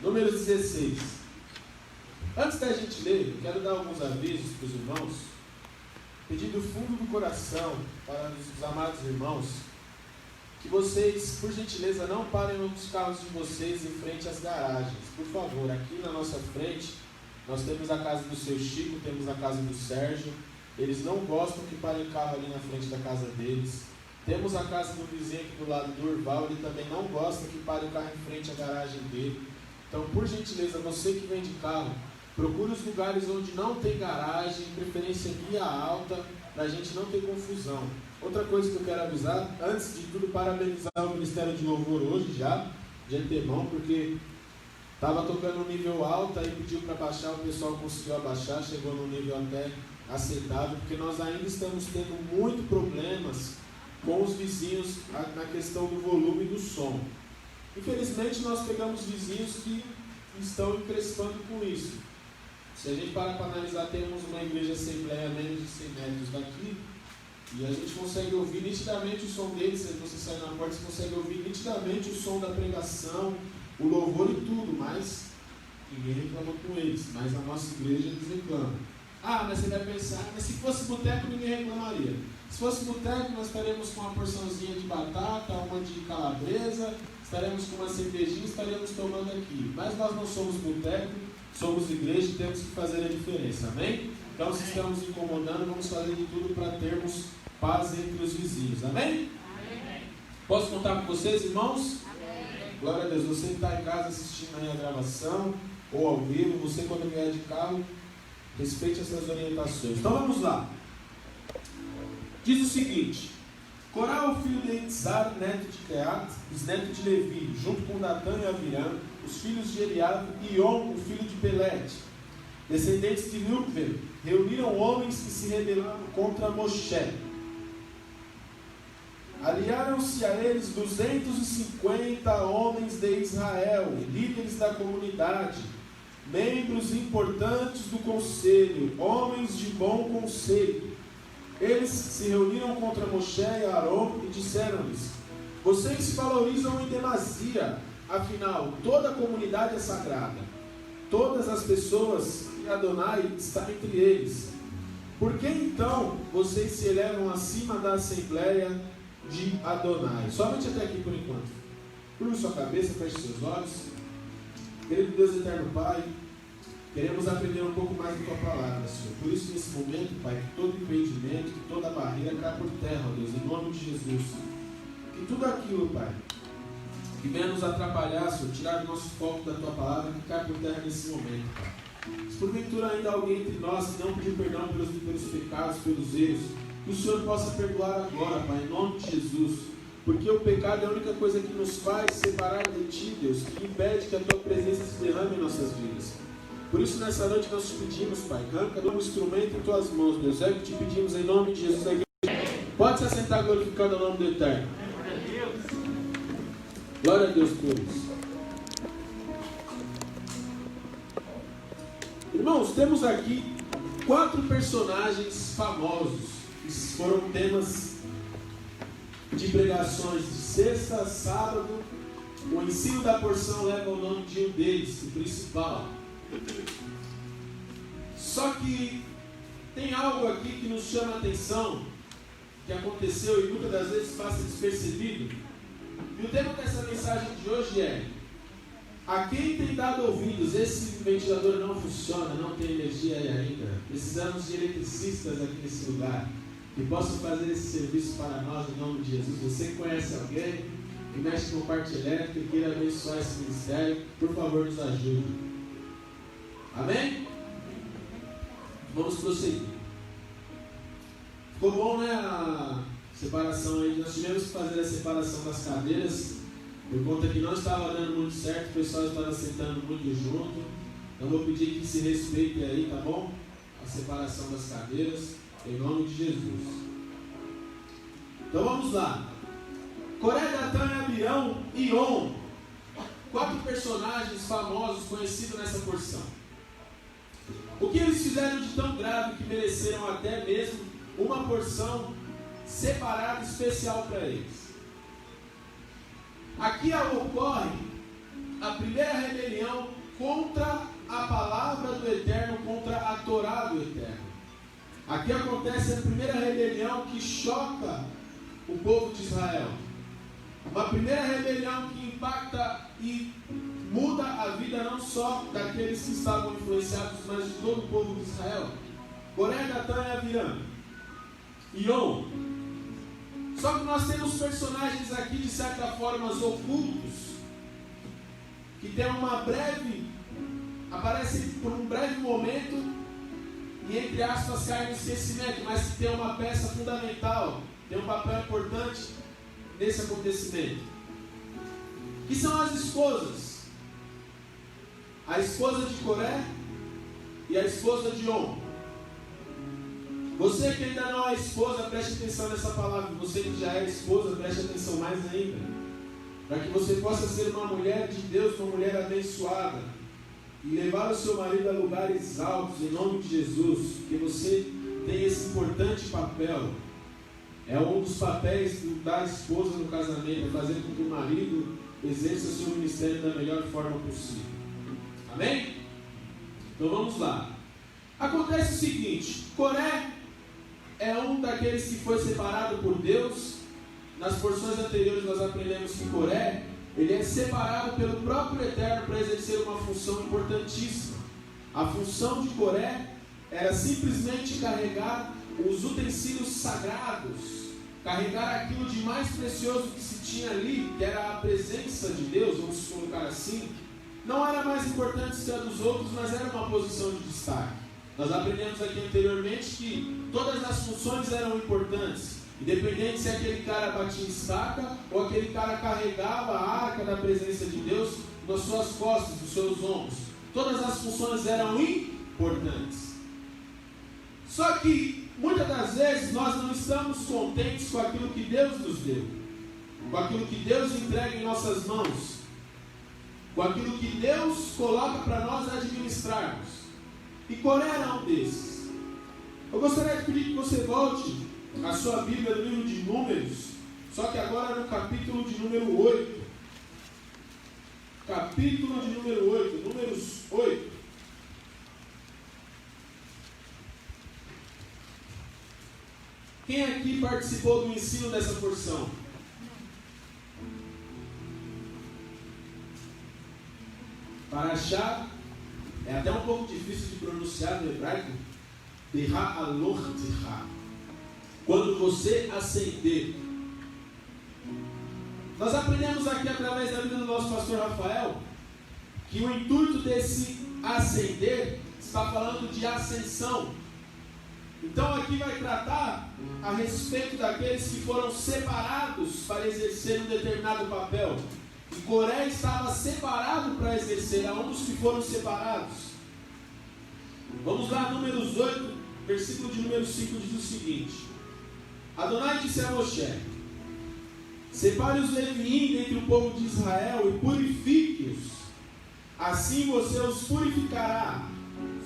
Números 16. Antes da gente ler, eu quero dar alguns avisos para os irmãos, pedir do fundo do coração para os amados irmãos, que vocês, por gentileza, não parem os carros de vocês em frente às garagens. Por favor, aqui na nossa frente, nós temos a casa do seu Chico, temos a casa do Sérgio. Eles não gostam que parem carro ali na frente da casa deles. Temos a casa do vizinho aqui do lado do Urval, ele também não gosta que pare o carro em frente à garagem dele. Então, por gentileza, você que vem de carro, procure os lugares onde não tem garagem, preferência guia alta, para a gente não ter confusão. Outra coisa que eu quero avisar, antes de tudo, parabenizar o Ministério de Louvor hoje já, de antemão, porque estava tocando um nível alto, aí pediu para baixar, o pessoal conseguiu abaixar, chegou num nível até aceitável, porque nós ainda estamos tendo muito problemas com os vizinhos na questão do volume do som. Infelizmente, nós pegamos vizinhos que estão encrespando com isso. Se a gente parar para analisar, temos uma igreja assembleia a menos de 100 metros daqui, e a gente consegue ouvir nitidamente o som deles. Se você sai na porta, você consegue ouvir nitidamente o som da pregação, o louvor e tudo, mas ninguém reclama com eles. Mas a nossa igreja eles reclamam. Ah, mas você vai pensar, mas se fosse boteco ninguém reclamaria. Se fosse boteco, nós estaremos com uma porçãozinha de batata, uma de calabresa, estaremos com uma cervejinha, estaremos tomando aqui. Mas nós não somos boteco, somos igreja e temos que fazer a diferença, amém? Então, se estamos incomodando, vamos fazer de tudo para termos paz entre os vizinhos, amém? Amém. Posso contar com vocês, irmãos? Amém. Glória a Deus. Você que está em casa assistindo aí a gravação ou ao vivo, você quando vier de carro, respeite essas orientações. Então vamos lá. Diz o seguinte: Corá, o filho de Itzar, neto de Keat, bisneto de Levi, junto com Datã e Avirã, os filhos de Eliab, e On, o filho de Pelete, descendentes de Reuben, reuniram homens que se rebelaram contra Moshe. Aliaram-se a eles 250 homens de Israel, líderes da comunidade, membros importantes do conselho, homens de bom conceito. Eles se reuniram contra Moshe e Arão e disseram-lhes: vocês se valorizam em demasia, afinal toda a comunidade é sagrada, todas as pessoas e Adonai está entre eles. Por que então vocês se elevam acima da assembleia de Adonai? Somente até aqui por enquanto. Curva sua cabeça, feche seus olhos. Querido Deus eterno Pai, queremos aprender um pouco mais da Tua palavra, Senhor. Por isso, nesse momento, Pai, que todo impedimento, que toda barreira caia por terra, ó Deus, em nome de Jesus. Que tudo aquilo, Pai, que venha nos atrapalhar, Senhor, tirar do nosso foco da Tua palavra, que caia por terra nesse momento, Pai. Se porventura ainda alguém entre nós que não pediu perdão pelos pecados, pelos erros, que o Senhor possa perdoar agora, Pai, em nome de Jesus. Porque o pecado é a única coisa que nos faz separar de Ti, Deus, que impede que a Tua presença se derrame em nossas vidas. Por isso, nessa noite nós te pedimos, Pai, arranca um instrumento em Tuas mãos, Deus. É o que te pedimos em nome de Jesus. Pode se assentar glorificando o nome do Eterno. Glória a Deus por isso. Irmãos, temos aqui 4 personagens famosos que foram temas de pregações de sexta, sábado. O ensino da porção leva o nome de um deles, o principal. Só que tem algo aqui que nos chama a atenção, que aconteceu e muitas das vezes passa despercebido. E o tema dessa mensagem de hoje é: a quem tem dado ouvidos? Esse ventilador não funciona, não tem energia aí ainda. Precisamos de eletricistas aqui nesse lugar que possam fazer esse serviço para nós em nome de Jesus. Você conhece alguém que mexe com parte elétrica e queira abençoar esse ministério, por favor, nos ajude. Amém? Vamos prosseguir. Ficou bom, né, a separação aí? Nós tivemos que fazer a separação das cadeiras, por conta que não estava dando muito certo, o pessoal estava sentando muito junto. Então vou pedir que se respeite aí, tá bom? A separação das cadeiras, em nome de Jesus. Então vamos lá. Coré, Datã, Abirão e On. 4 personagens famosos conhecidos nessa porção. O que eles fizeram de tão grave que mereceram até mesmo uma porção separada especial para eles? Aqui ocorre a primeira rebelião contra a palavra do Eterno, contra a Torá do Eterno. Aqui acontece a primeira rebelião que choca o povo de Israel. Uma primeira rebelião que impacta e muda a vida não só daqueles que estavam influenciados, mas de todo o povo de Israel. Coré, Datã e Abiram. E On. Só que nós temos personagens aqui, de certa forma, ocultos, que tem aparecem por um breve momento e, entre aspas, caem no esquecimento, mas que tem uma peça fundamental, tem um papel importante nesse acontecimento, que são as esposas. A esposa de Coré e a esposa de On. Você que ainda não é esposa, preste atenção nessa palavra. Você que já é esposa, preste atenção mais ainda, para que você possa ser uma mulher de Deus, uma mulher abençoada, e levar o seu marido a lugares altos, em nome de Jesus, porque você tem esse importante papel. É um dos papéis da esposa no casamento, é fazer com que o marido exerça o seu ministério da melhor forma possível. Amém? Então vamos lá. Acontece o seguinte: Coré é um daqueles que foi separado por Deus. Nas porções anteriores nós aprendemos que Coré, ele é separado pelo próprio Eterno para exercer uma função importantíssima. A função de Coré era simplesmente carregar os utensílios sagrados, carregar aquilo de mais precioso que se tinha ali, que era a presença de Deus, vamos colocar assim. Não era mais importante que a dos outros, mas era uma posição de destaque. Nós aprendemos aqui anteriormente que todas as funções eram importantes, independente se aquele cara batia estaca ou aquele cara carregava a arca da presença de Deus nas suas costas, nos seus ombros. Todas as funções eram importantes. Só que muitas das vezes nós não estamos contentes com aquilo que Deus nos deu, com aquilo que Deus entrega em nossas mãos, com aquilo que Deus coloca para nós administrarmos. E Coré era um desses. Eu gostaria de pedir que você volte a sua Bíblia no livro de Números, só que agora no capítulo de número 8. Capítulo de número 8, Números 8. Quem aqui participou do ensino dessa porção? Parashá é até um pouco difícil de pronunciar no hebraico. Quando você acender. Nós aprendemos aqui através da vida do nosso pastor Rafael que o intuito desse acender está falando de ascensão. Então aqui vai tratar a respeito daqueles que foram separados para exercer um determinado papel. E Coré estava separado para exercer, a um dos que foram separados. Vamos lá, Números 8, versículo de número 5 diz o seguinte: Adonai disse a Moshe: separe os leviim dentre o povo de Israel e purifique-os. Assim você os purificará.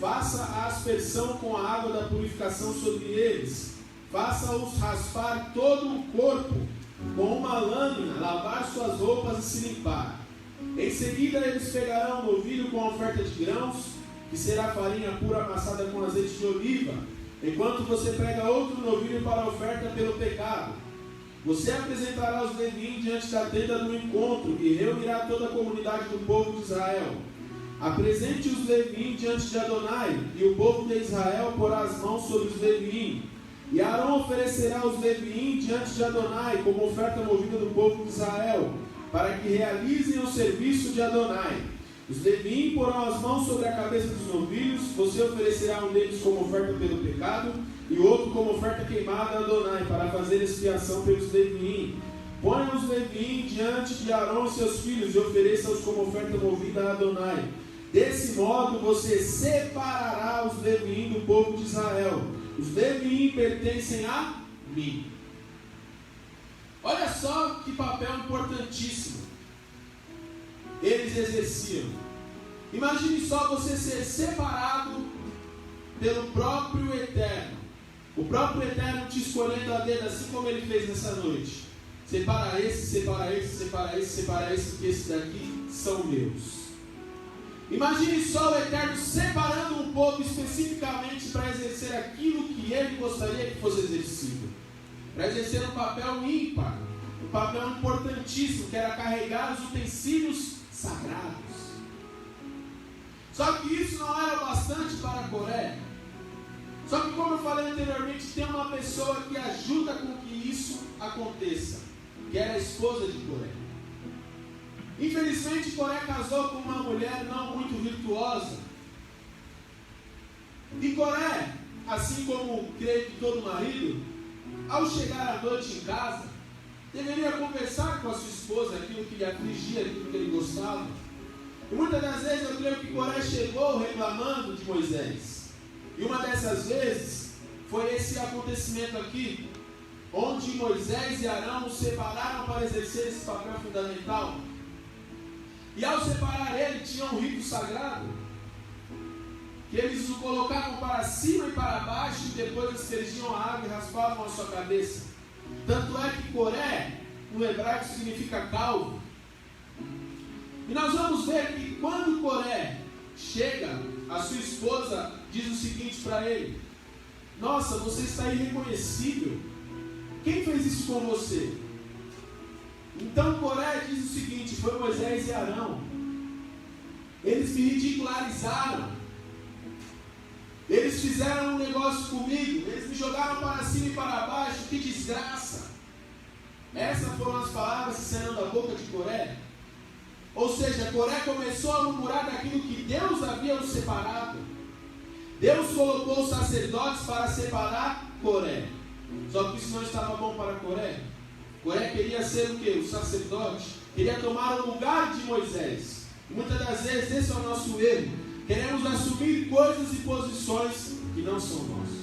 Faça a aspersão com a água da purificação sobre eles. Faça-os raspar todo o corpo com uma lâmina, lavar suas roupas e se limpar. Em seguida eles pegarão um novilho com a oferta de grãos, que será farinha pura amassada com azeite de oliva, enquanto você pega outro novilho para a oferta pelo pecado. Você apresentará os leviim diante da tenda do encontro e reunirá toda a comunidade do povo de Israel. Apresente os leviim diante de Adonai, e o povo de Israel porá as mãos sobre os leviim. E Arão oferecerá os leviim diante de Adonai como oferta movida do povo de Israel, para que realizem o serviço de Adonai. Os leviim porão as mãos sobre a cabeça dos novilhos. Você oferecerá um deles como oferta pelo pecado e o outro como oferta queimada a Adonai, para fazer expiação pelos leviim. Ponha os leviim diante de Arão e seus filhos e ofereça-os como oferta movida a Adonai. Desse modo você separará os leviim do povo de Israel. Os leviim pertencem a mim. Olha só que papel importantíssimo eles exerciam. Imagine só você ser separado pelo próprio Eterno. O próprio Eterno te escolhendo a dedo, assim como ele fez nessa noite. Separa esse, separa esse, separa esse, separa esse, porque esse daqui são meus. Imagine só o Eterno separando um povo especificamente para exercer aquilo que Ele gostaria que fosse exercido. Para exercer um papel ímpar, um papel importantíssimo, que era carregar os utensílios sagrados. Só que isso não era bastante para Coré. Só que, como eu falei anteriormente, tem uma pessoa que ajuda com que isso aconteça, que era a esposa de Coré. Infelizmente, Coré casou com uma mulher não muito virtuosa. E Coré, assim como creio que todo marido, ao chegar à noite em casa, deveria conversar com a sua esposa aquilo que lhe afligia, aquilo que ele gostava. E muitas das vezes eu creio que Coré chegou reclamando de Moisés. E uma dessas vezes foi esse acontecimento aqui, onde Moisés e Arão os separaram para exercer esse papel fundamental. E ao separar ele, tinha um rito sagrado, que eles o colocavam para cima e para baixo, e depois aspergiam a água e raspavam a sua cabeça. Tanto é que Coré, no hebraico, significa calvo. E nós vamos ver que quando Coré chega, a sua esposa diz o seguinte para ele: nossa, você está irreconhecível. Quem fez isso com você? Então Coré diz o seguinte: foi Moisés e Arão. Eles me ridicularizaram. Eles fizeram um negócio comigo. Eles me jogaram para cima e para baixo. Que desgraça. Essas foram as palavras que saíram da boca de Coré. Ou seja, Coré começou a murmurar daquilo que Deus havia os separado. Deus colocou os sacerdotes para separar Coré. Só que isso não estava bom para Coré. Coré queria ser o quê? O sacerdote. Queria tomar o lugar de Moisés. E muitas das vezes esse é o nosso erro. Queremos assumir coisas e posições que não são nossas.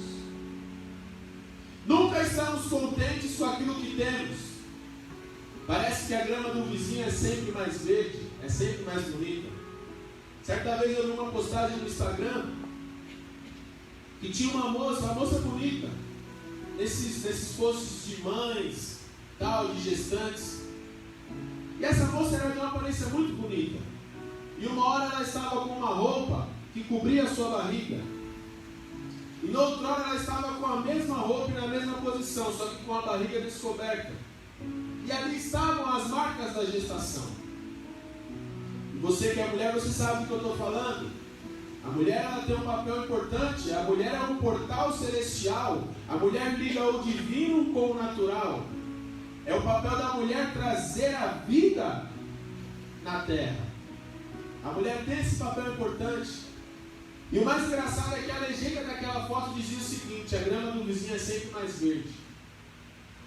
Nunca estamos contentes com aquilo que temos. Parece que a grama do vizinho é sempre mais verde, é sempre mais bonita. Certa vez eu vi uma postagem no Instagram que tinha uma moça bonita, nesses postos de mães, tal, de gestantes. E essa moça era de uma aparência muito bonita. E uma hora ela estava com uma roupa que cobria a sua barriga. E na outra hora ela estava com a mesma roupa e na mesma posição, só que com a barriga descoberta. E ali estavam as marcas da gestação. E você que é mulher, você sabe do que eu estou falando. A mulher ela tem um papel importante. A mulher é um portal celestial. A mulher liga o divino com o natural. É o papel da mulher trazer a vida na terra. A mulher tem esse papel importante. E o mais engraçado é que a legenda daquela foto dizia o seguinte: a grama do vizinho é sempre mais verde.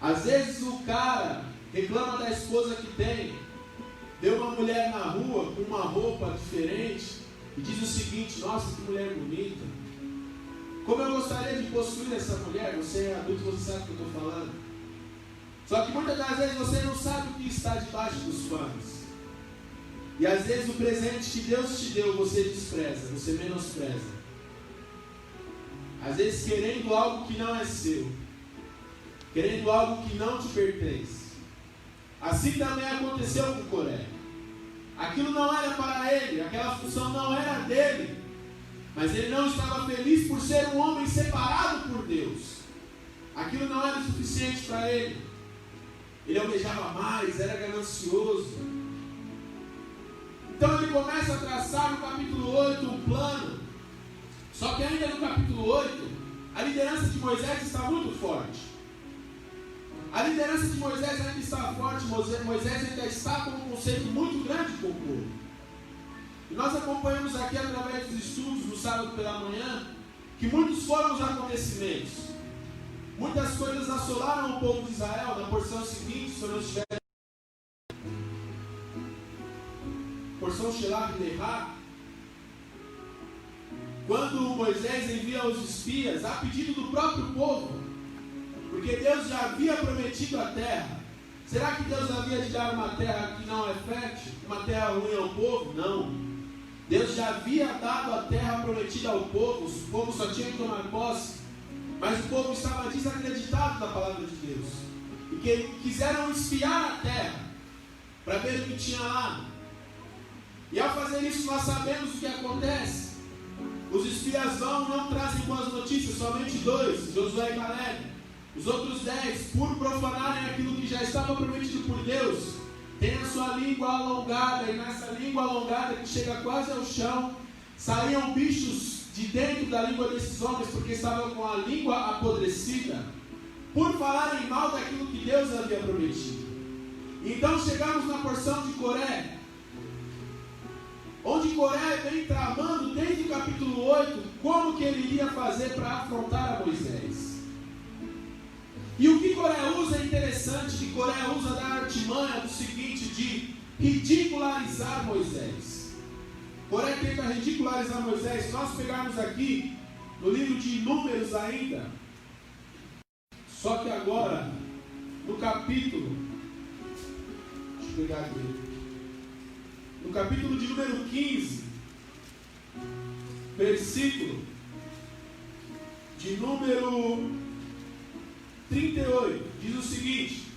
Às vezes o cara reclama da esposa que tem, vê uma mulher na rua com uma roupa diferente e diz o seguinte: nossa, que mulher bonita. Como eu gostaria de possuir essa mulher. Você é adulto, você sabe o que eu estou falando. Só que muitas das vezes você não sabe o que está debaixo dos panos. E às vezes o presente que Deus te deu, você despreza, você menospreza. Às vezes querendo algo que não é seu, querendo algo que não te pertence. Assim também aconteceu com Coré. Aquilo não era para ele, aquela função não era dele. Mas ele não estava feliz por ser um homem separado por Deus. Aquilo não era suficiente para ele. Ele almejava mais, era ganancioso. Então ele começa a traçar no capítulo 8 um plano. Só que ainda no capítulo 8, a liderança de Moisés está muito forte. A liderança de Moisés ainda está forte. Moisés ainda está com um conceito muito grande com o povo. E nós acompanhamos aqui através dos estudos no sábado pela manhã que muitos foram os acontecimentos. Muitas coisas assolaram o povo de Israel. Na porção seguinte, se eu não estiver porção Shelah de Lehá, quando Moisés envia os espias a pedido do próprio povo, porque Deus já havia prometido a terra. Será que Deus havia de dar uma terra que não é fértil, uma terra ruim ao povo? Não. Deus já havia dado a terra prometida ao povo, o povo só tinha que tomar posse, mas o povo estava desacreditado da palavra de Deus, e que quiseram espiar a terra para ver o que tinha lá. E ao fazer isso, nós sabemos o que acontece. Os espias vão, não trazem boas notícias, somente 2, Josué e Caleb. Os outros 10, por profanarem aquilo que já estava prometido por Deus, têm a sua língua alongada, e nessa língua alongada que chega quase ao chão, saíam bichos de dentro da língua desses homens, porque estavam com a língua apodrecida, por falarem mal daquilo que Deus havia prometido. Então chegamos na porção de Coré, onde Coré vem tramando desde o capítulo 8 como que ele iria fazer para afrontar a Moisés. E o que Coré usa é interessante, que Coré usa da artimanha do seguinte, de ridicularizar Moisés. Coré tenta ridicularizar Moisés. Se nós pegarmos aqui no livro de Números ainda, só que agora no capítulo, deixa eu pegar aqui, no capítulo de número 15, versículo de número 38, diz o seguinte: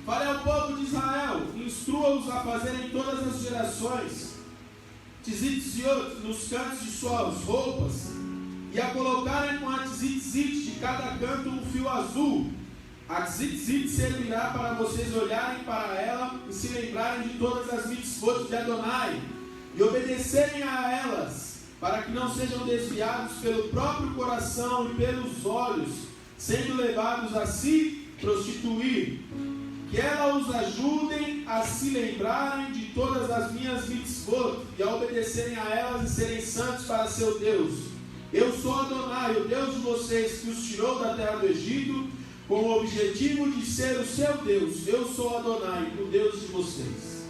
fale ao povo de Israel, instrua-os a fazerem todas as gerações tzitzit nos cantos de suas roupas, e a colocarem com a tzitzit de cada canto um fio azul. A tzitzit servirá para vocês olharem para ela e se lembrarem de todas as mitzvot de Adonai e obedecerem a elas, para que não sejam desviados pelo próprio coração e pelos olhos, sendo levados a se prostituir. Que ela os ajudem a se lembrarem de todas as minhas mitzvot e a obedecerem a elas e serem santos para seu Deus. Eu sou Adonai, o Deus de vocês, que os tirou da terra do Egito, com o objetivo de ser o seu Deus. Eu sou Adonai, o Deus de vocês.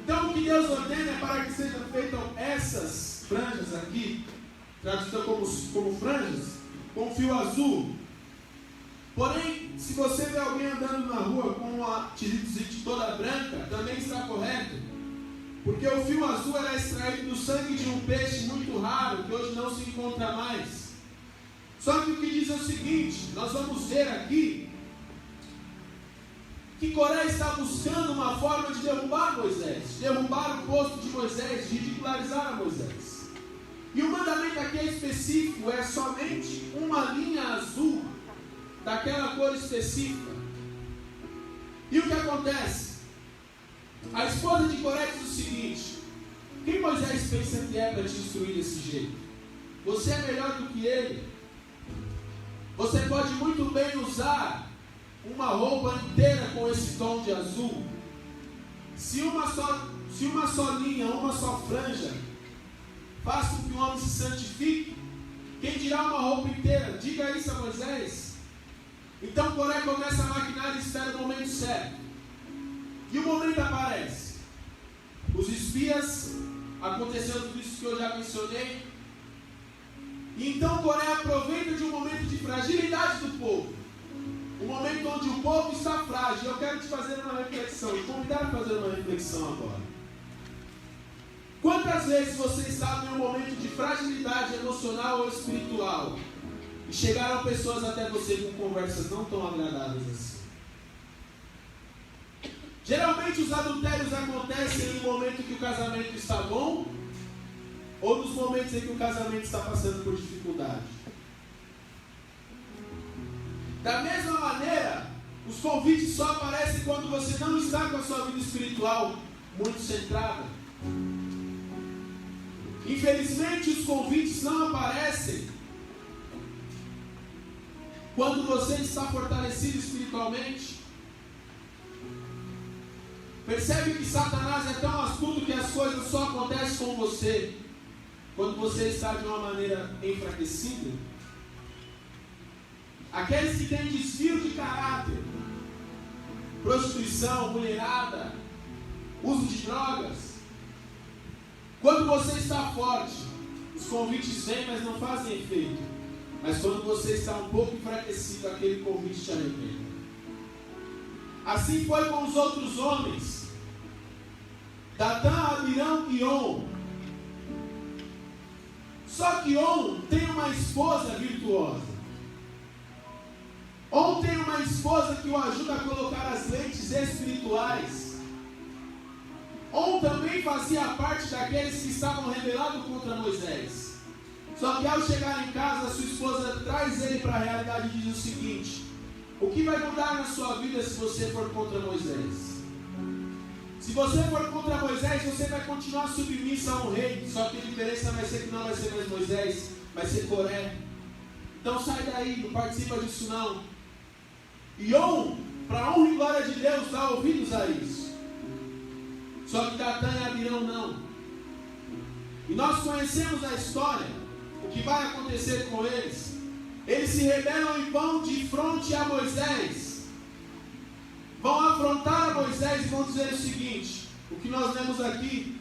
Então o que Deus ordena é para que sejam feitas essas franjas aqui, traduzidas como franjas, com fio azul. Porém, se você vê alguém andando na rua com a tzitzit toda branca, também está correto, porque o fio azul era extraído do sangue de um peixe muito raro, que hoje não se encontra mais. Só que o que diz é o seguinte, nós vamos ver aqui, que Coré está buscando uma forma de derrubar Moisés, derrubar o posto de Moisés, de ridicularizar a Moisés. E o mandamento aqui é específico, é somente uma linha azul, daquela cor específica. E o que acontece? A esposa de Coré diz o seguinte: quem Moisés pensa que é para te instruir desse jeito? Você é melhor do que ele. Você pode muito bem usar uma roupa inteira com esse tom de azul. Se uma só linha, uma só franja faz com que o homem se santifique, quem dirá uma roupa inteira? Diga isso a Moisés. Então Coré começa a maquinar e espera o momento certo. E o momento aparece. Os espias, aconteceu tudo isso que eu já mencionei. E então Coré aproveita de um momento de fragilidade do povo. Um momento onde o povo está frágil. Eu quero te fazer uma reflexão, te convidar a fazer uma reflexão agora. Quantas vezes você está em um momento de fragilidade emocional ou espiritual e chegaram pessoas até você com conversas não tão agradáveis assim? Geralmente os adultérios acontecem em um momento que o casamento está bom, ou nos momentos em que o casamento está passando por dificuldade. Da mesma maneira, os convites só aparecem quando você não está com a sua vida espiritual muito centrada. Infelizmente, os convites não aparecem quando você está fortalecido espiritualmente. Percebe que Satanás é tão astuto que as coisas só acontecem com você quando você está de uma maneira enfraquecida. Aqueles que têm desvio de caráter, prostituição, mulherada, uso de drogas. Quando você está forte, os convites vêm, mas não fazem efeito. Mas quando você está um pouco enfraquecido, aquele convite te arrebenta. Assim foi com os outros homens. Datã, Abirão e On. Só que On tem uma esposa virtuosa. On tem uma esposa que o ajuda a colocar as lentes espirituais. On também fazia parte daqueles que estavam rebelados contra Moisés. Só que ao chegar em casa, sua esposa traz ele para a realidade e diz o seguinte: o que vai mudar na sua vida se você for contra Moisés? Se você for contra Moisés, você vai continuar submissa a um rei. Só que a diferença vai ser que não vai ser mais Moisés, vai ser Coré. Então sai daí, não participa disso não. E On, para honra e glória de Deus, dá ouvidos a isso. Só que Datã e Abirão não. E nós conhecemos a história, o que vai acontecer com eles. Eles se rebelam e vão de frente a Moisés. Vão afrontar a Moisés e vão dizer o seguinte: o que nós lemos aqui,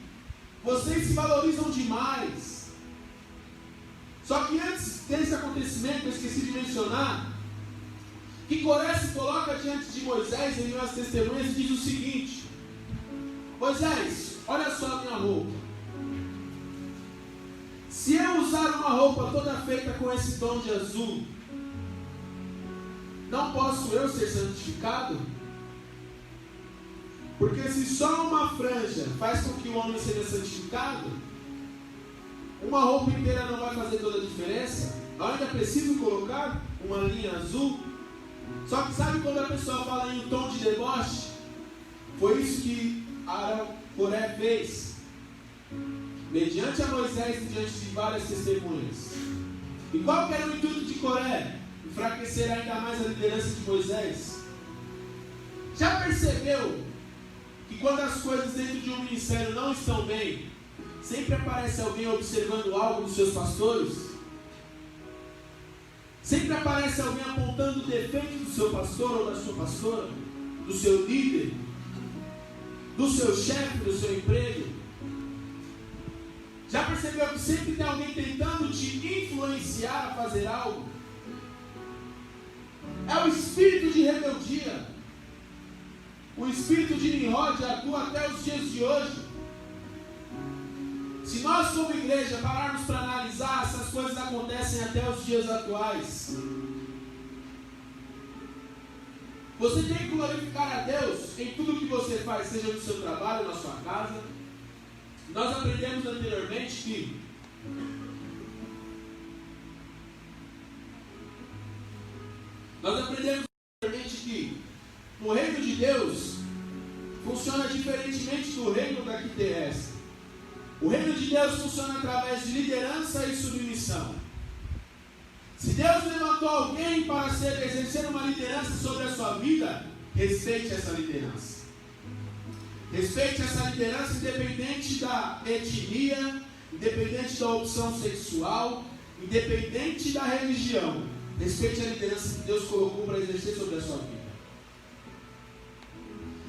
vocês se valorizam demais. Só que antes desse acontecimento, eu esqueci de mencionar, que Coré se coloca diante de Moisés em as testemunhas e diz o seguinte: Moisés, olha só a minha roupa. Se eu usar uma roupa toda feita com esse tom de azul, não posso eu ser santificado? Porque se só uma franja faz com que o homem seja santificado, uma roupa inteira não vai fazer toda a diferença. Eu ainda preciso colocar uma linha azul. Só que sabe quando a pessoa fala em um tom de deboche? Foi isso que Coré fez, mediante a Moisés e diante de várias testemunhas. E qual que era o intuito de Coré? Enfraquecer ainda mais a liderança de Moisés. Já percebeu que quando as coisas dentro de um ministério não estão bem, sempre aparece alguém observando algo dos seus pastores? Sempre aparece alguém apontando o defeito do seu pastor ou da sua pastora, do seu líder, do seu chefe, do seu emprego? Já percebeu que sempre tem alguém tentando te influenciar a fazer algo? É o espírito de rebeldia. O espírito de Nimrod atua até os dias de hoje. Se nós como igreja pararmos para analisar, essas coisas acontecem até os dias atuais. Você tem que glorificar a Deus em tudo que você faz, seja no seu trabalho, na sua casa. Nós aprendemos anteriormente que o reino de Deus funciona diferentemente do reino daqui terrestre. O reino de Deus funciona através de liderança e submissão. Se Deus levantou alguém para exercer uma liderança sobre a sua vida, respeite essa liderança. Respeite essa liderança independente da etnia, independente da opção sexual, independente da religião. Respeite a liderança que Deus colocou para exercer sobre a sua vida.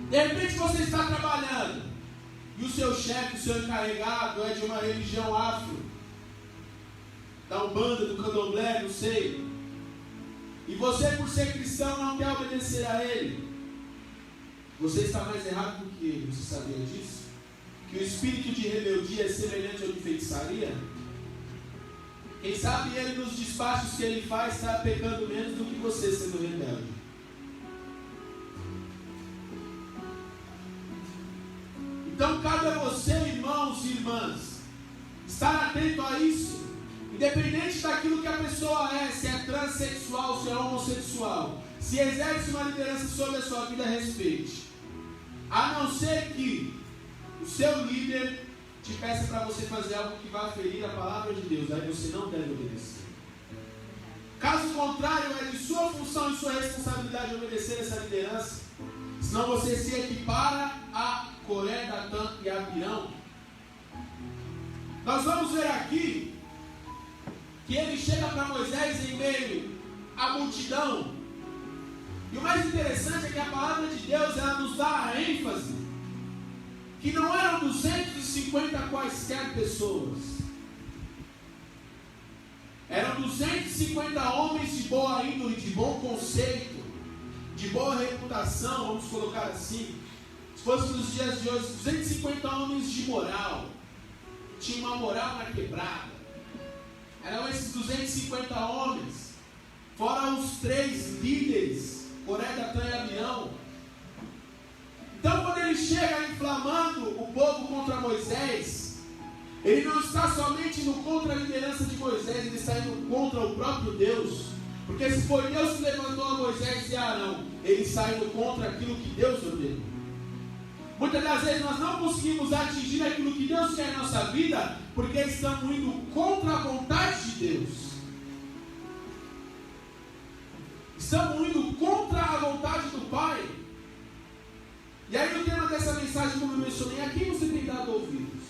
De repente você está trabalhando e o seu chefe, o seu encarregado é de uma religião afro, da Umbanda, do Candomblé, não sei. E você, por ser cristão, não quer obedecer a ele. Você está mais errado do que ele. Você sabia disso? Que o espírito de rebeldia é semelhante ao de feitiçaria? Quem sabe ele, nos despachos que ele faz, está pecando menos do que você sendo rebelde. Então cabe a você, irmãos e irmãs, estar atento a isso. Independente daquilo que a pessoa é, se é transexual, se é homossexual, se exerce uma liderança sobre a sua vida, respeite. A não ser que o seu líder te peça para você fazer algo que vá ferir a palavra de Deus, aí você não deve obedecer. Caso contrário, é de sua função e sua responsabilidade obedecer essa liderança, senão você se equipara a Coré, Datã e Abirão. Nós vamos ver aqui que ele chega para Moisés em meio à multidão. E o mais interessante é que a palavra de Deus, ela nos dá a ênfase que não eram 250 quaisquer pessoas. Eram 250 homens de boa índole, de bom conceito, de boa reputação, vamos colocar assim. Se fosse nos dias de hoje, 250 homens de moral. Tinha uma moral na quebrada. Eram esses 250 homens, fora os 3 líderes, Coré, Datã e Abirão. Então, quando ele chega inflamando o povo contra Moisés, ele não está somente indo contra a liderança de Moisés, ele está indo contra o próprio Deus. Porque se foi Deus que levantou a Moisés e a Arão, ele está indo contra aquilo que Deus ordenou. Muitas das vezes nós não conseguimos atingir aquilo que Deus quer em nossa vida, porque estamos indo contra a vontade de Deus. Estamos indo contra a vontade do Pai. E aí o tema dessa mensagem, como eu mencionei, a quem você tem dado ouvidos?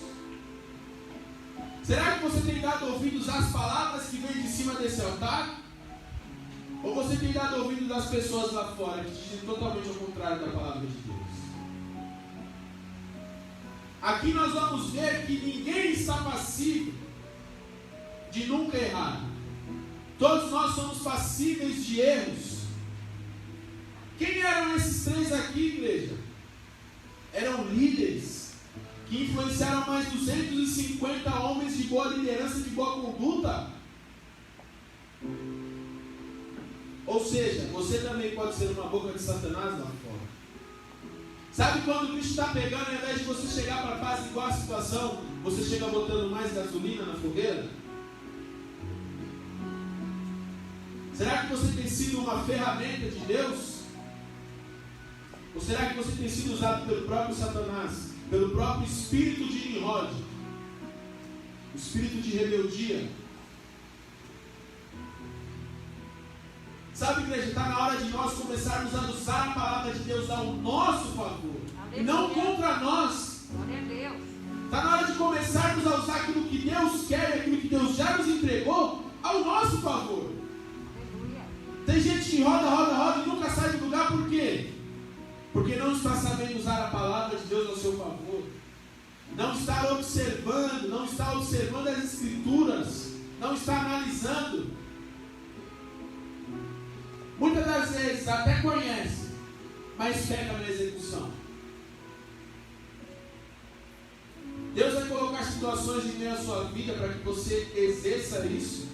Será que você tem dado ouvidos às palavras que vêm de cima desse altar? Ou você tem dado ouvidos às pessoas lá fora que dizem totalmente ao contrário da palavra de Deus? Aqui nós vamos ver que ninguém está passivo de nunca errar. Todos nós somos passíveis de erros. Quem eram esses três aqui, igreja? Eram líderes que influenciaram mais de 250 homens de boa liderança e de boa conduta. Ou seja, você também pode ser uma boca de Satanás lá fora. Sabe quando o bicho está pegando, ao invés de você chegar para apaziguar a situação, você chega botando mais gasolina na fogueira? Será que você tem sido uma ferramenta de Deus? Ou será que você tem sido usado pelo próprio Satanás, pelo próprio espírito de Nimrod, o espírito de rebeldia? Sabe, igreja, está na hora de nós começarmos a usar a palavra de Deus ao nosso favor, e não contra nós. Está na hora de começarmos a usar aquilo que Deus quer, aquilo que Deus já nos entregou, ao nosso favor. Tem gente que roda e nunca sai do lugar, por quê? Porque não está sabendo usar a palavra de Deus ao seu favor. Não está observando as Escrituras, não está analisando. Muitas das vezes até conhece, mas peca na execução. Deus vai colocar situações em meio à sua vida para que você exerça isso.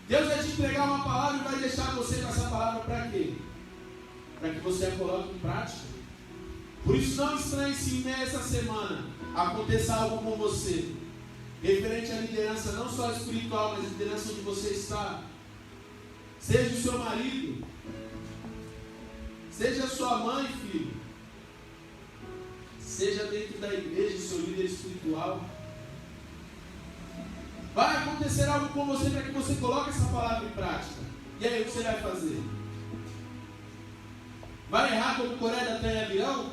Deus vai te entregar uma palavra e vai deixar você com essa palavra para quê? Para que você a coloque em prática. Por isso não estranhe se em meio a essa semana aconteça algo com você, referente à liderança não só espiritual, mas a liderança onde você está. Seja o seu marido, seja a sua mãe, filho, seja dentro da igreja o seu líder espiritual. Vai acontecer algo com você para que você coloque essa palavra em prática. E aí o que você vai fazer? Vai errar como Coré, Datã e Abirão?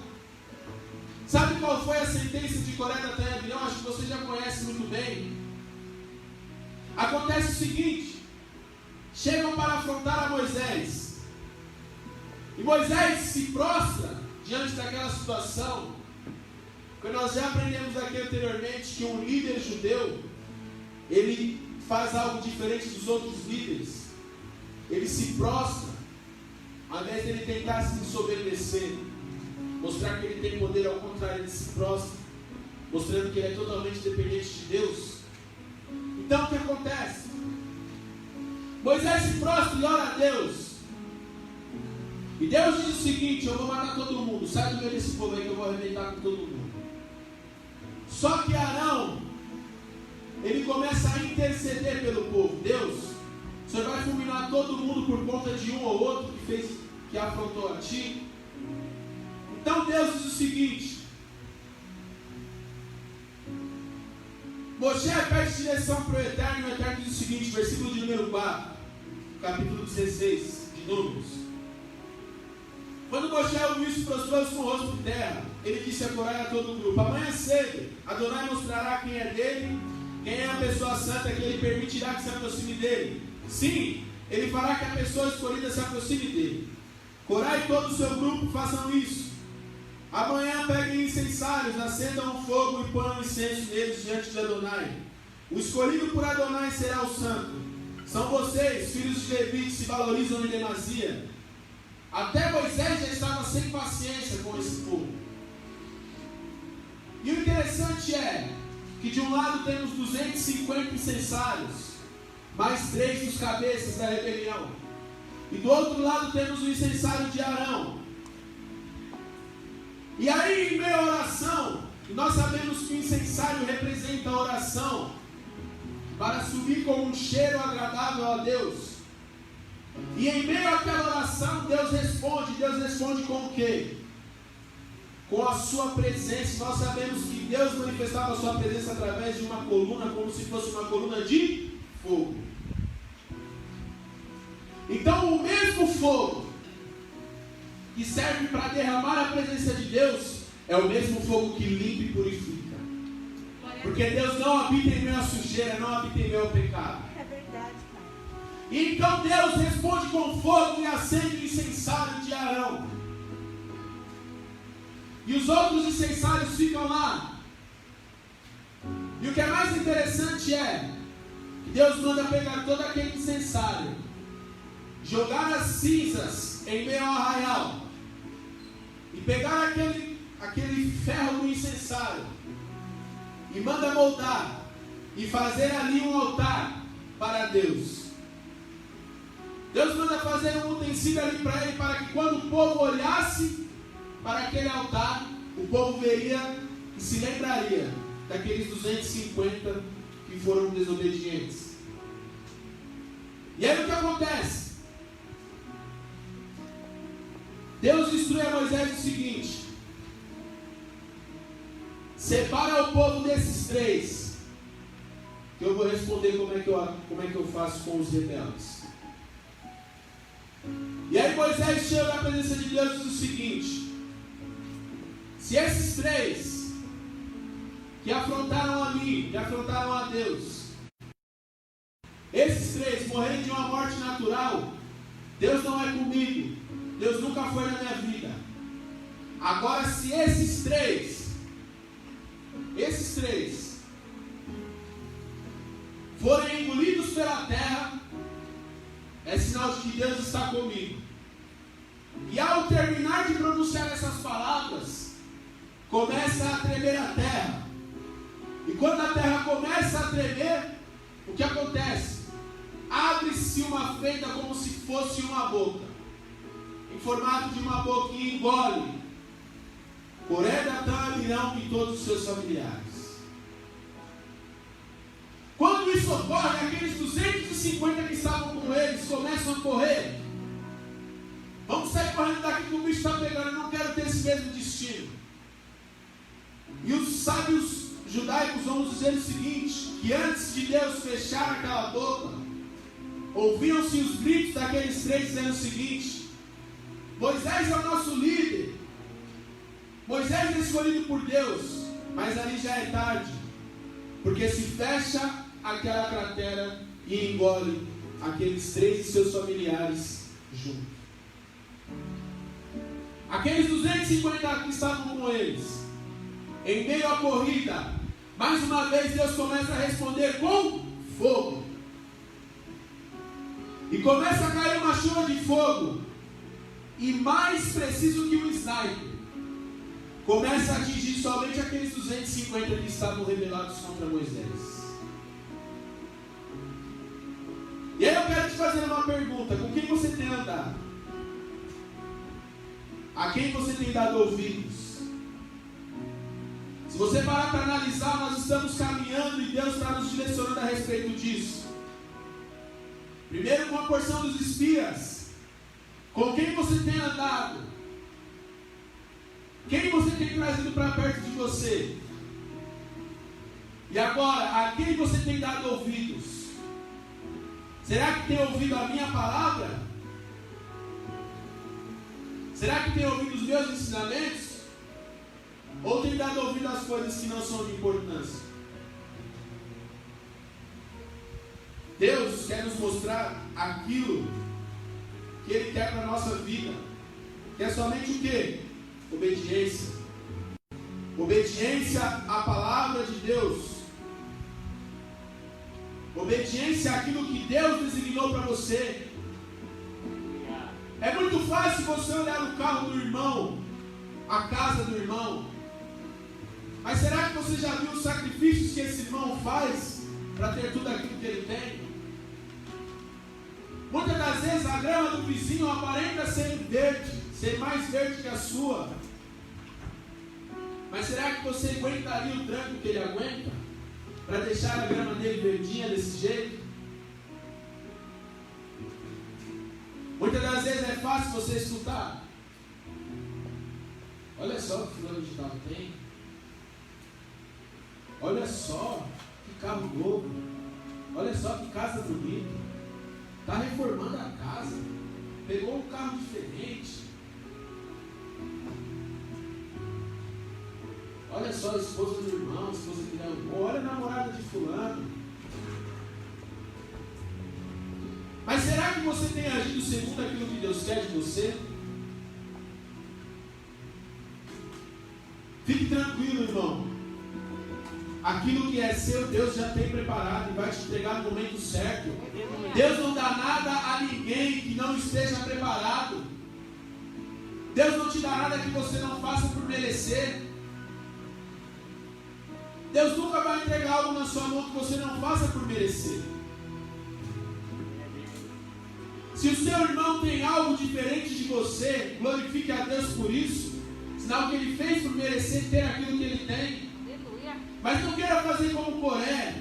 Sabe qual foi a sentença de Coré, Datã e Abirão? Acho que você já conhece muito bem. Acontece o seguinte: chegam para afrontar a Moisés, e Moisés se prostra diante daquela situação, porque nós já aprendemos aqui anteriormente que um líder judeu, ele faz algo diferente dos outros líderes. Ele se prostra, ao invés de ele tentar se ensoberbecer, mostrar que ele tem poder, ao contrário, ele se prostra, mostrando que ele é totalmente dependente de Deus. Então o que acontece? Moisés se prostra e ora a Deus. E Deus diz o seguinte: eu vou matar todo mundo, sai do meio desse povo aí que eu vou arrebentar com todo mundo. Só que Arão, ele começa a interceder pelo povo. Deus, o Senhor vai fulminar todo mundo por conta de um ou outro que afrontou a ti? Então Deus diz o seguinte: Moshe pede direção para o Eterno, e o Eterno diz o seguinte, versículo de número 4, capítulo 16 de Números. Quando Moshe ouviu isso, prostrou-se com o rosto por terra. Ele disse a Coré e a todo o grupo: amanhã cedo Adonai mostrará quem é dele, quem é a pessoa santa que ele permitirá que se aproxime dele. Sim, ele fará que a pessoa escolhida se aproxime dele. Coré e todo o seu grupo façam isso. Amanhã peguem incensários, acendam um fogo e ponham incenso neles diante de Adonai. O escolhido por Adonai será o santo. São vocês, filhos de Levi, que se valorizam em demasia. Até Moisés já estava sem paciência com esse povo. E o interessante é que de um lado temos 250 incensários, mais 3 dos cabeças da rebelião. E do outro lado temos o incensário de Arão, E aí, em meio à oração, nós sabemos que o incensário representa a oração para subir como um cheiro agradável a Deus. E em meio àquela oração, Deus responde com o quê? Com a sua presença. Nós sabemos que Deus manifestava a sua presença através de uma coluna, como se fosse uma coluna de fogo. Então o mesmo fogo que serve para derramar a presença de Deus é o mesmo fogo que limpa e purifica. Porque Deus não habita em meio à sujeira, não habita em meio ao pecado. É verdade, Pai. E então Deus responde com fogo e acende o incensário de Arão. E os outros incensários ficam lá. E o que é mais interessante é que Deus manda pegar todo aquele incensário, jogar as cinzas em meio ao arraial, e pegar aquele ferro do incensário, e manda moldar, e fazer ali um altar para Deus. Deus manda fazer um utensílio ali para ele, para que quando o povo olhasse para aquele altar, o povo veria e se lembraria daqueles 250 que foram desobedientes. E aí o que acontece? Deus instrui a Moisés o seguinte: separa o povo desses três, que eu vou responder como é que eu faço com os rebeldes. E aí Moisés chega à presença de Deus e diz o seguinte: se esses três que afrontaram a mim, que afrontaram a Deus, esses três morrerem de uma morte natural, Deus não é comigo, Deus nunca foi na minha vida. Agora, se esses três forem engolidos pela terra, é sinal de que Deus está comigo. E ao terminar de pronunciar essas palavras, começa a tremer a terra. E quando a terra começa a tremer, o que acontece? Abre-se uma fenda como se fosse uma boca, em formato de uma boca, e engole Coré, Datã, Abirão e todos os seus familiares. Quando isso ocorre, aqueles 250 que estavam com eles começam a correr. Vamos sair correndo daqui que o bicho está pegando, eu não quero ter esse mesmo destino. E os sábios judaicos vão dizer o seguinte: que antes de Deus fechar aquela boca, ouviam-se os gritos daqueles três dizendo o seguinte: Moisés é o nosso líder, Moisés é escolhido por Deus, mas ali já é tarde, porque se fecha aquela cratera e engole aqueles três e seus familiares juntos. Aqueles 250 que estavam com eles, em meio à corrida, mais uma vez Deus começa a responder com fogo. E começa a cair uma chuva de fogo. E mais preciso que um sniper, começa a atingir somente aqueles 250 que estavam rebelados contra Moisés. E aí eu quero te fazer uma pergunta: com quem você tem andado? A quem você tem dado ouvidos? Se você parar para analisar, nós estamos caminhando e Deus está nos direcionando a respeito disso. Primeiro com a porção dos espias. Com quem você tem andado? Quem você tem trazido para perto de você? E agora, a quem você tem dado ouvidos? Será que tem ouvido a minha palavra? Será que tem ouvido os meus ensinamentos? Ou tem dado ouvido às coisas que não são de importância? Deus quer nos mostrar aquilo que Ele quer para a nossa vida. Que é somente o quê? Obediência. Obediência à palavra de Deus. Obediência àquilo que Deus designou para você. É muito fácil você olhar o carro do irmão, a casa do irmão. Mas será que você já viu os sacrifícios que esse irmão faz para ter tudo aquilo que ele tem? Muitas das vezes a grama do vizinho aparenta ser verde, ser mais verde que a sua. Mas será que você aguentaria o tranco que ele aguenta? Para deixar a grama dele verdinha desse jeito? Muitas das vezes é fácil você escutar. Olha só o que fulano de tal tem. Olha só que carro novo. Olha só que casa bonita. Está reformando a casa. Pegou um carro diferente. Olha só a esposa do irmão, a esposa que não. Olha a namorada de fulano. Mas será que você tem agido segundo aquilo que Deus quer de você? Fique tranquilo, irmão. Aquilo que é seu, Deus já tem preparado e vai te entregar no momento certo. Deus não dá nada a ninguém que não esteja preparado. Deus não te dá nada que você não faça por merecer. Deus nunca vai entregar algo na sua mão que você não faça por merecer. Se o seu irmão tem algo diferente de você, glorifique a Deus por isso. Sinal que ele fez por merecer ter aquilo que ele tem. Mas não queira fazer como Coré.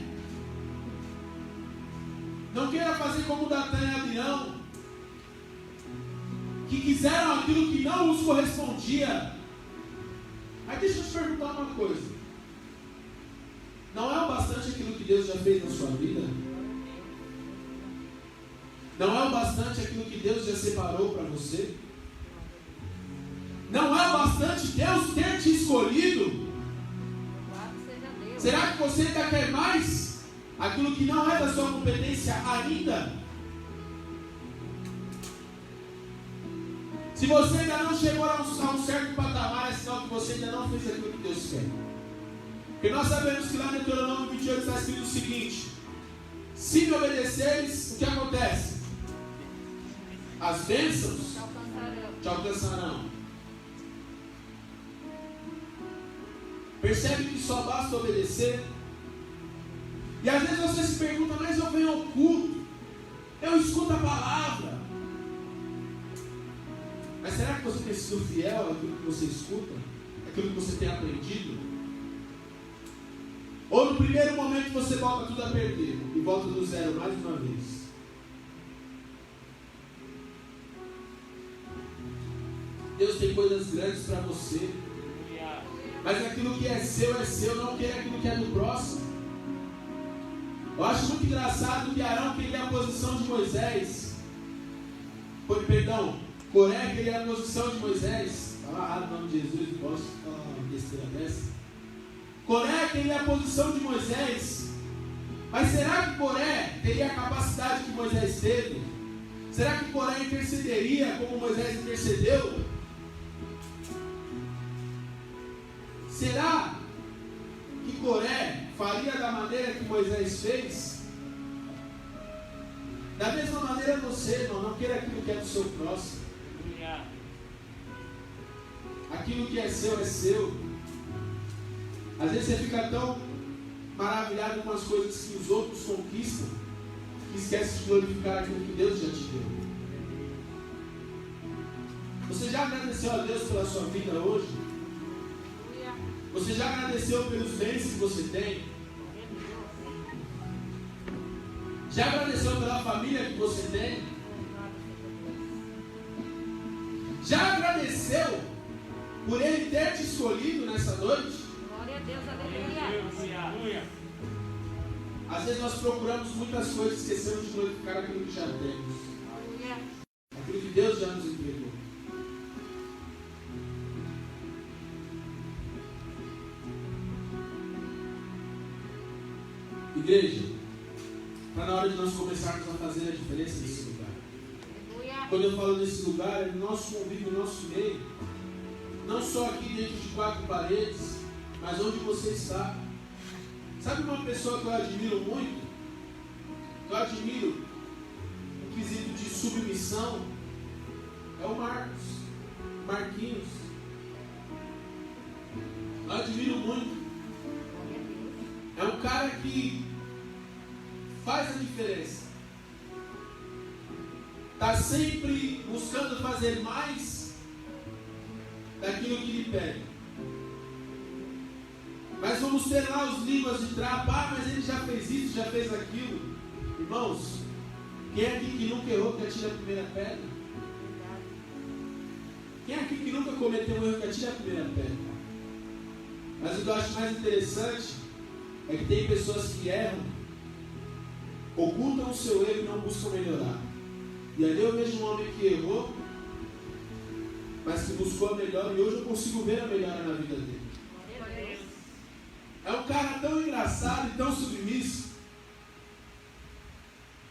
Não queira fazer como Datã e Abirão, que quiseram aquilo que não os correspondia. Aí deixa eu te perguntar uma coisa. Não é o bastante aquilo que Deus já fez na sua vida? Não é o bastante aquilo que Deus já separou para você? Não é o bastante Deus ter te escolhido? Será que você ainda quer mais? Aquilo que não é da sua competência ainda? Se você ainda não chegou a um certo patamar, é sinal que você ainda não fez aquilo que Deus quer. Porque nós sabemos que lá no Deuteronômio 28 está escrito o seguinte: se me obedeceres, o que acontece? As bênçãos te alcançarão. Percebe que só basta obedecer? E às vezes você se pergunta, mas eu venho ao culto, eu escuto a palavra. Mas será que você tem sido fiel àquilo que você escuta? Àquilo que você tem aprendido? Ou no primeiro momento você volta tudo a perder e volta do zero mais uma vez? Deus tem coisas grandes para você. Mas aquilo que é seu, não queira aquilo que é do próximo. Eu acho muito engraçado que Arão queria a posição de Moisés. Coré queria a posição de Moisés. Fala errado o nome de Jesus, não posso falar uma besteira dessa. Coré queria a posição de Moisés. Mas será que Coré teria a capacidade que Moisés teve? Será que Coré intercederia como Moisés intercedeu? Será que Coré faria da maneira que Moisés fez? Da mesma maneira você, irmão, não queira aquilo que é do seu próximo. Aquilo que é seu é seu. Às vezes você fica tão maravilhado com as coisas que os outros conquistam, que esquece de glorificar aquilo que Deus já te deu. Você já agradeceu a Deus pela sua vida hoje? Você já agradeceu pelos bens que você tem? Já agradeceu pela família que você tem? Já agradeceu por Ele ter te escolhido nessa noite? Glória a Deus, aleluia. Às vezes nós procuramos muitas coisas e esquecemos de glorificar aquilo que já temos. Aquilo que Deus já nos entregou. Igreja, para na hora de nós começarmos a fazer a diferença nesse lugar. Quando eu falo nesse lugar, é no nosso convívio, no nosso meio. Não só aqui dentro de 4 paredes, mas onde você está. Sabe uma pessoa que eu admiro muito? Eu admiro no quesito de submissão. É o Marquinhos. Eu admiro muito. É um cara que faz a diferença. Está sempre buscando fazer mais daquilo que lhe pede. vamos ter lá os línguas de trapo. Ah, mas ele já fez isso, já fez aquilo. Irmãos, quem aqui que nunca errou que atire a primeira pedra? Quem aqui que nunca cometeu um erro que atire a primeira pedra? Mas o que eu acho mais interessante é que tem pessoas que erram, ocultam o seu erro e não buscam melhorar. E ali eu vejo um homem que errou, mas que buscou a melhora, e hoje eu consigo ver a melhora na vida dele. É um cara tão engraçado e tão submisso,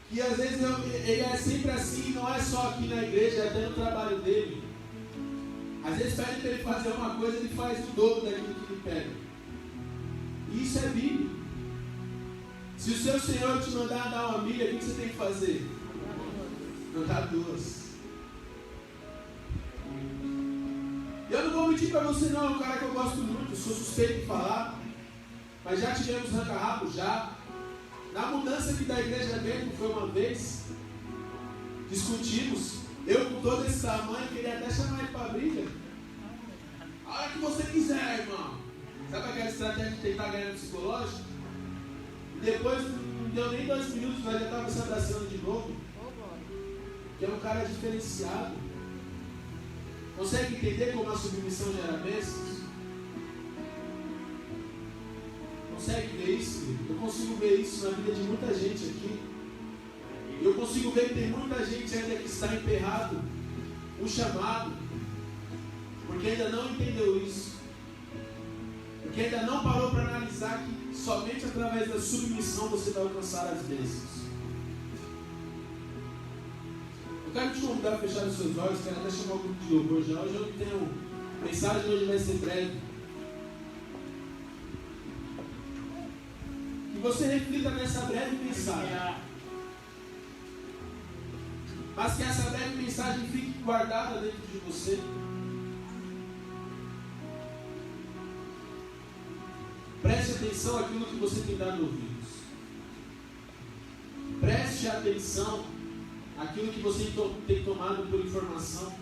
que às vezes ele é sempre assim, não é só aqui na igreja, é até no trabalho dele. Às vezes pede para ele fazer uma coisa, ele faz o dobro daquilo que ele pede. E isso é bíblico. Se o seu Senhor te mandar dar uma milha, o que você tem que fazer? Andar duas. E eu não vou mentir para você não, é um cara que eu gosto muito, eu sou suspeito de falar, mas já tivemos ranca-rabo, já. Na mudança aqui da igreja mesmo, foi uma vez, discutimos, eu com todo esse tamanho, queria até chamar ele para briga. A hora que você quiser, irmão. Sabe aquela estratégia de tentar ganhar no psicológico? E depois, não deu nem 2 minutos, nós já estávamos se abraçando de novo. Que é um cara diferenciado. Consegue entender como a submissão gera bênçãos? Consegue ver isso? Eu consigo ver isso na vida de muita gente aqui. Eu consigo ver que tem muita gente ainda que está emperrado o chamado, porque ainda não entendeu isso, porque ainda não parou para analisar que somente através da submissão você vai alcançar as bênçãos. Eu quero te convidar a fechar os seus olhos, quero até chamar o grupo de louvor já. Hoje eu não tenho mensagem, hoje vai ser breve. Que você reflita nessa breve mensagem, mas que essa breve mensagem fique guardada dentro de você. Preste atenção àquilo que você tem dado ouvidos. Preste atenção àquilo que você tem tomado por informação.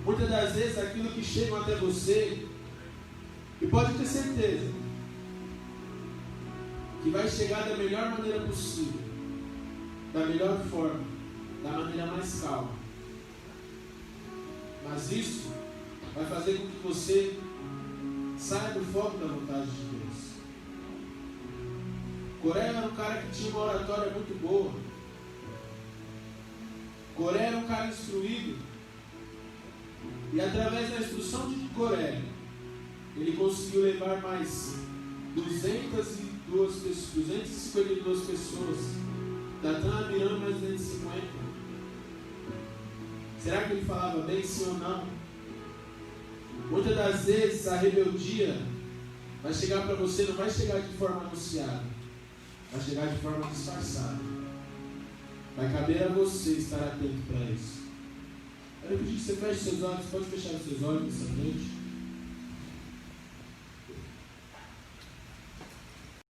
Muitas das vezes aquilo que chega até você, e pode ter certeza que vai chegar da melhor maneira possível, da melhor forma, da maneira mais calma. Mas isso vai fazer com que você saia do foco da vontade de Deus. Coré era um cara que tinha uma oratória muito boa. Coré era um cara instruído. E através da instrução de Coré, ele conseguiu levar mais 252 pessoas. Datã, Abiram, mais 250. Será que ele falava bem, sim ou não? Muitas das vezes a rebeldia vai chegar para você, não vai chegar de forma anunciada, vai chegar de forma disfarçada. Vai caber a você estar atento para isso. Eu quero pedir que você feche seus olhos, pode fechar os seus olhos nessa noite.